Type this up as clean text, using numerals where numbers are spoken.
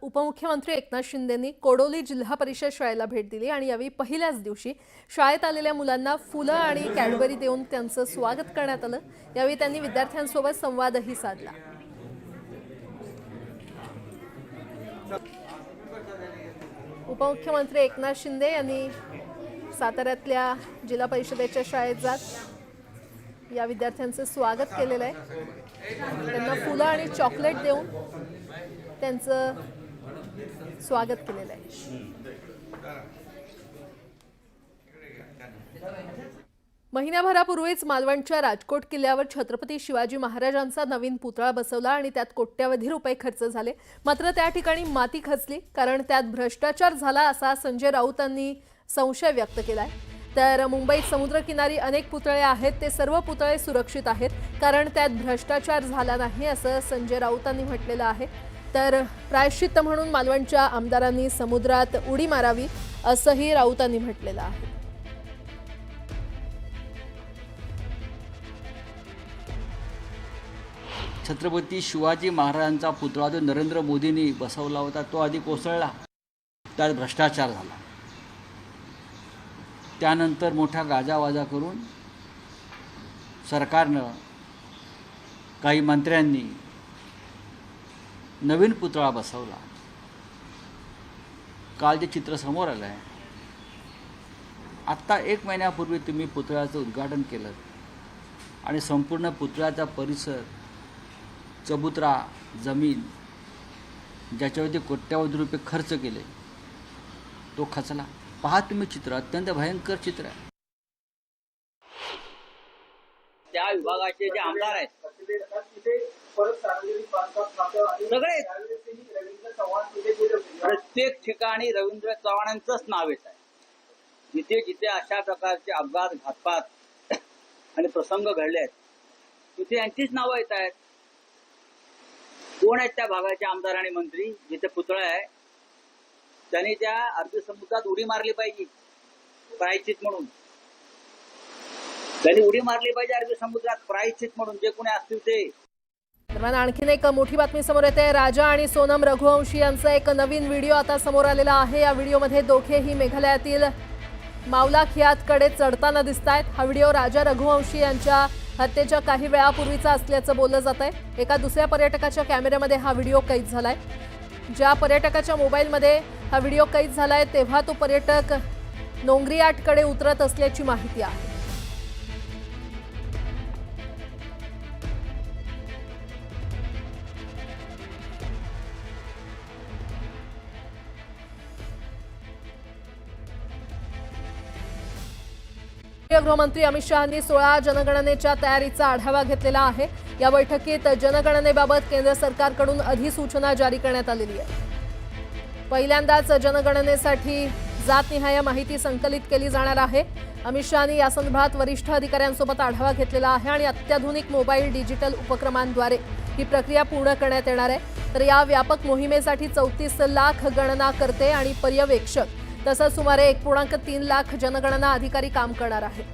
उपमुख्यमंत्री एकनाथ शिंदेंनी कोडोली जिल्हा परिषद शाळेला भेट दिली आणि यावेळी पहिल्याच दिवशी शाळेत आलेल्या मुलांना फुलं आणि कॅडबरी देऊन त्यांचं स्वागत करण्यात आलं। यावेळी त्यांनी विद्यार्थ्यांसोबत संवादही साधला। उपमुख्यमंत्री एकनाथ शिंदे यांनी साताऱ्यातल्या जिल्हा परिषदेच्या शाळेत जात या विद्यार्थ्यांचं स्वागत केलेलं आहे। त्यांना फुलं आणि चॉकलेट देऊन त्यांचं स्वागत केलेलं आहे। महिन्याभरापूर्वीच मालवणच्या राजकोट किल्ल्यावर छत्रपती शिवाजी महाराजांचा नवीन पुतळा बसवला आणि त्यात कोट्यवधी रुपये खर्च झाले। मात्र त्या ठिकाणी माती खचली कारण त्यात भ्रष्टाचार झाला असा संजय राऊतांनी संशय व्यक्त केलाय। तर मुंबईत समुद्रकिनारी अनेक पुतळे आहेत, ते सर्व पुतळे सुरक्षित आहेत कारण त्यात भ्रष्टाचार झाला नाही असं संजय राऊतांनी म्हटलेलं आहे। तर प्रायश्चित्त म्हणून मालवणच्या आमदारांनी समुद्रात उडी मारावी असंही राऊतांनी म्हटलेलं आहे। छत्रपती शिवाजी महाराजांचा पुतळा जो नरेंद्र मोदींनी बसवला होता तो आधी कोसळला, त्यात भ्रष्टाचार झाला। त्यानंतर मोठा गाजावाजा करून सरकारनं काही मंत्र्यांनी नवीन पुतळा बसवला। काल जे चित्र समोर आलं आहे, आत्ता 1 महिन्यापूर्वी तुम्ही पुतळ्याचं उद्घाटन केलं आणि संपूर्ण पुतळ्याचा परिसर, चबुतरा, जमीन ज्याच्यावरती कोट्यवधी रुपये खर्च केले तो खचला। पहा तुम्ही चित्र, अत्यंत भयंकर चित्र आहे। त्या विभागाचे जे आमदार आहेत सगळे प्रत्येक ठिकाणी रवींद्र चव्हाणांचंच नाव येत आहे। जिथे जिथे अशा प्रकारचे अपघात, घातपात आणि प्रसंग घडले आहेत तिथे यांचीच नावं येत आहेत। कोण आहेत त्या भागाचे आमदार आणि मंत्री? जिथे पुतळा आहे त्यांनी त्या अरबी समुद्रात उडी मारली पाहिजे प्रायश्चित म्हणून। त्यांनी उडी मारली पाहिजे अरबी समुद्रात प्रायश्चित म्हणून, जे कोणी असतील ते। दरम्यान आणखीन एक मोठी बातमी समोर येते। राजा आणि सोनम रघुवंशी यांचा एक नवीन व्हिडिओ आता समोर आलेला आहे। या व्हिडिओमध्ये दोघेही मेघालयातील मावला खियातकडे चढताना दिसतायत। हा व्हिडिओ राजा रघुवंशी यांच्या हत्येच्या काही वेळापूर्वीचा असल्याचं बोललं जात आहे। एका दुसऱ्या पर्यटकाच्या कॅमेऱ्यामध्ये हा व्हिडिओ कैद झालाय। ज्या पर्यटकाच्या मोबाईलमध्ये हा व्हिडिओ कैद झालाय तेव्हा तो पर्यटक नोंगरियाटकडे उतरत असल्याची माहिती आहे। गृहमंत्री अमित शहांनी 16 जनगणनेच्या तयारीचा आढावा घेतलेला आहे। या बैठकीत जनगणनेबाबत केंद्र सरकारकडून अधिसूचना जारी करण्यात आलेली आहे। पहिल्यांदाच जनगणनेसाठी जातनिहाय माहिती संकलित केली जाणार आहे। अमित शहांनी या संदर्भात वरिष्ठ अधिकाऱ्यांसोबत आढावा घेतलेला आहे आणि अत्याधुनिक मोबाईल डिजिटल उपक्रमांद्वारे ही प्रक्रिया पूर्ण करण्यात येणार आहे। तर या व्यापक मोहिमेसाठी 34 लाख गणनाकर्ते आणि पर्यवेक्षक तसंच सुमारे 1.3 लाख जनगणना अधिकारी काम करणार आहेत।